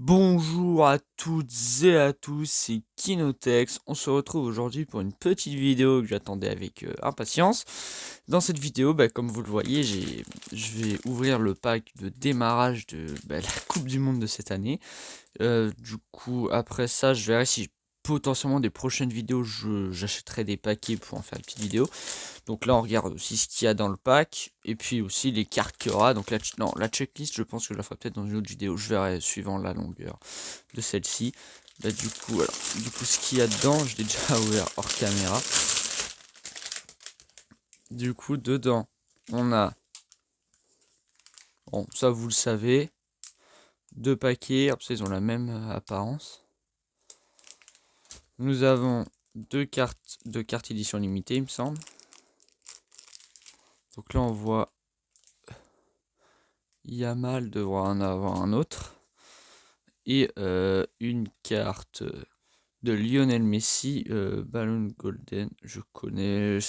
Bonjour à toutes et à tous, c'est Kinotex. On se retrouve aujourd'hui pour une petite vidéo que j'attendais avec impatience. Dans cette vidéo, comme vous le voyez, je vais ouvrir le pack de démarrage de la Coupe du Monde de cette année. Du coup, après ça, je verrai si potentiellement des prochaines vidéos, j'achèterai des paquets pour en faire une petite vidéo. Donc là, on regarde aussi ce qu'il y a dans le pack, et puis aussi les cartes qu'il y aura. Donc non, la checklist, je pense que je la ferai peut-être dans une autre vidéo. Je verrai suivant la longueur de celle-ci. Là, du coup, ce qu'il y a dedans, je l'ai déjà ouvert hors caméra. Du coup, dedans, on a, bon, ça vous le savez, deux paquets. Après, ils ont la même apparence. Nous avons deux cartes édition limitée, il me semble. Donc là, on voit Yamal devra en avoir un autre. Et une carte de Lionel Messi, Ballon Golden, je connais.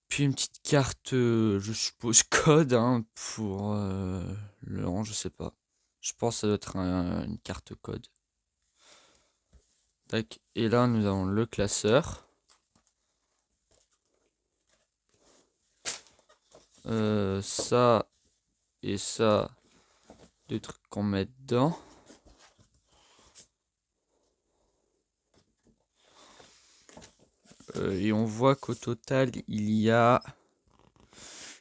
Puis une petite carte, je suppose, code pour le rang, je sais pas. Je pense que ça doit être une carte code. Tac. Et là, nous avons le classeur. Ça et ça, des trucs qu'on met dedans. Et on voit qu'au total, il y a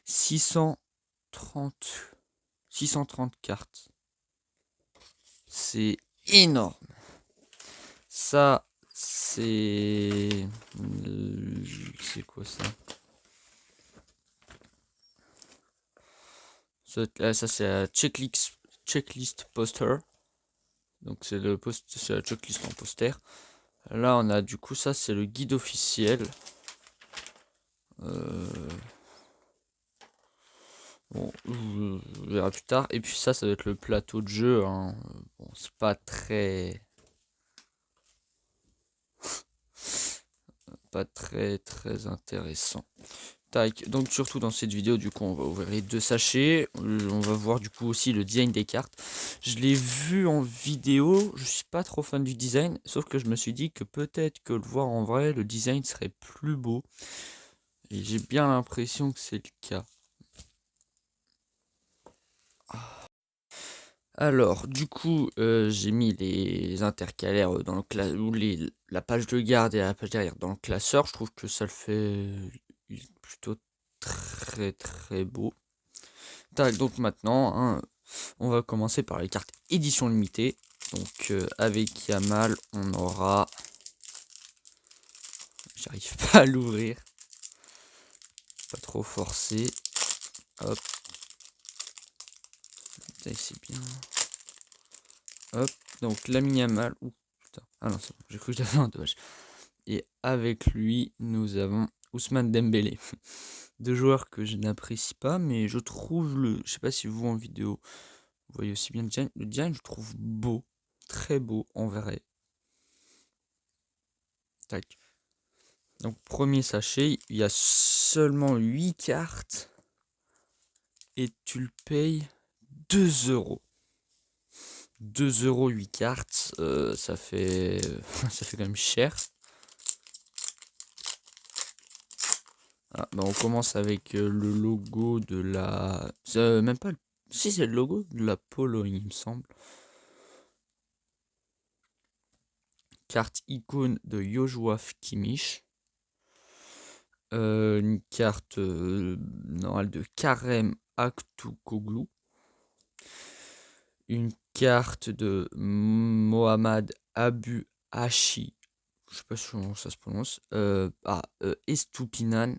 630 cartes. C'est énorme. Ça, c'est... C'est quoi ça? Ça c'est la checklist poster. Donc c'est c'est la checklist en poster. Là on a du coup ça c'est le guide officiel. Bon, on verra plus tard. Et puis ça va être le plateau de jeu. Bon, c'est pas très intéressant. Tac. Donc surtout dans cette vidéo, du coup, on va ouvrir les deux sachets. On va voir du coup aussi le design des cartes. Je l'ai vu en vidéo, je suis pas trop fan du design, sauf que je me suis dit que peut-être que le voir en vrai, le design serait plus beau. Et j'ai bien l'impression que c'est le cas. Alors, du coup, j'ai mis les intercalaires dans le ou la page de garde et la page derrière dans le classeur. Je trouve que ça le fait plutôt très beau. Tac, donc maintenant, on va commencer par les cartes édition limitée. Donc avec Yamal, on aura... J'arrive pas à l'ouvrir. Pas trop forcé. Hop. C'est bien. Hop. Donc Lamine Yamal. Ouh, putain. Ah non, c'est bon. J'ai cru que j'avais un dommage. Et avec lui, nous avons Ousmane Dembélé. Deux joueurs que je n'apprécie pas, mais je trouve le... Je sais pas si vous en vidéo, vous voyez aussi bien le design. Le design, je trouve beau. Très beau en vrai. Tac. Donc premier sachet, il y a seulement 8 cartes. Et tu le payes 2 euros. 2 euros 8 cartes, ça fait ça fait quand même cher. Ah, on commence avec le logo de la... même pas... Si c'est le logo de la Pologne, il me semble. Carte icône de Joshua Kimmich. Une carte normale de Karem Aktürkoğlu. Une carte de Mohamed Abu Hashi. Je sais pas comment ça se prononce. Estupinan.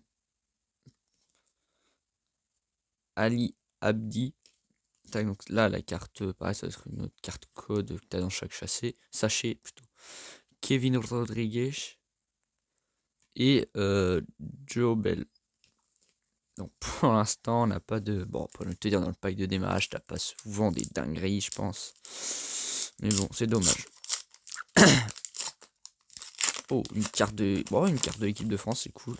Ali Abdi. Donc là, la carte, pareil, ça va être une autre carte code que tu as dans chaque sachet plutôt. Kevin Rodriguez et Joe Bell. Donc pour l'instant, on n'a pas de... Bon, pour te dire, dans le pack de démarrage, t'as pas souvent des dingueries, je pense. Mais bon, c'est dommage. Oh, une carte de... Bon, une carte de l'équipe de France, c'est cool.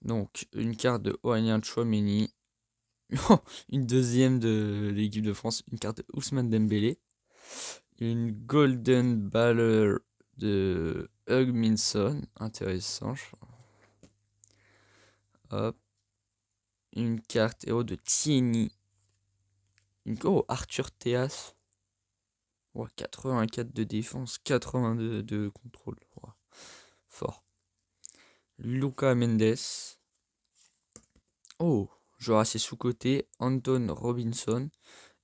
Donc, une carte de Aurélien Tchouaméni. une deuxième de l'équipe de France, une carte de Ousmane Dembélé, une Golden Baller de Hugh Minson, intéressant. Hop, une carte héros de Tierney, Arthur Théas, 84 de défense, 82 de contrôle, fort. Luca Mendes, joueur assez sous-côté, Anton Robinson.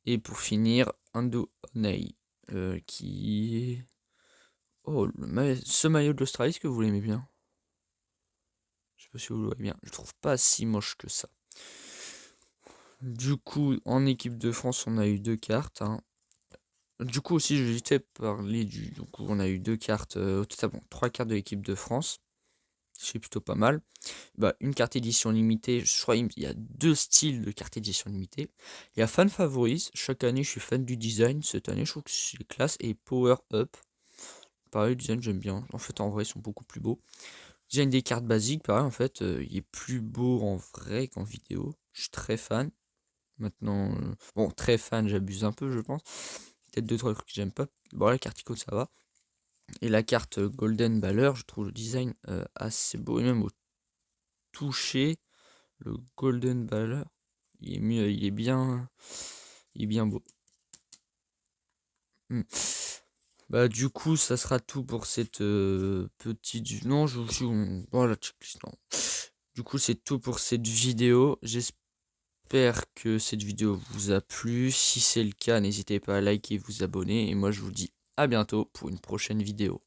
Et pour finir, Ando Onei, qui est... ce maillot de l'Australie, est-ce que vous l'aimez bien? Je sais pas si vous le voyez bien. Je trouve pas si moche que ça. Du coup, en équipe de France, on a eu 2 cartes. Hein. Du coup, aussi, je vais parler du... Donc, on a eu 2 cartes, au total, 3 cartes de l'équipe de France. C'est plutôt pas mal. Une carte édition limitée, je crois il y a 2 styles de carte édition limitée. Il y a Fan Favoris, chaque année je suis fan du design, cette année je trouve que c'est classe, et Power Up. Pareil, le design j'aime bien, en fait en vrai ils sont beaucoup plus beaux. Design des cartes basiques, pareil en fait, il est plus beau en vrai qu'en vidéo. Je suis très fan. Maintenant, très fan, j'abuse un peu je pense. Peut-être 2-3 trucs que j'aime pas. Bon la carte icône ça va. Et la carte Golden Baller, je trouve le design assez beau, et même au toucher, le Golden Baller, il est mieux, il est bien beau. Du coup, ça sera tout pour cette petite... Non, la checklist, non. Du coup, c'est tout pour cette vidéo. J'espère que cette vidéo vous a plu. Si c'est le cas, n'hésitez pas à liker et vous abonner. Et moi, je vous dis à bientôt pour une prochaine vidéo.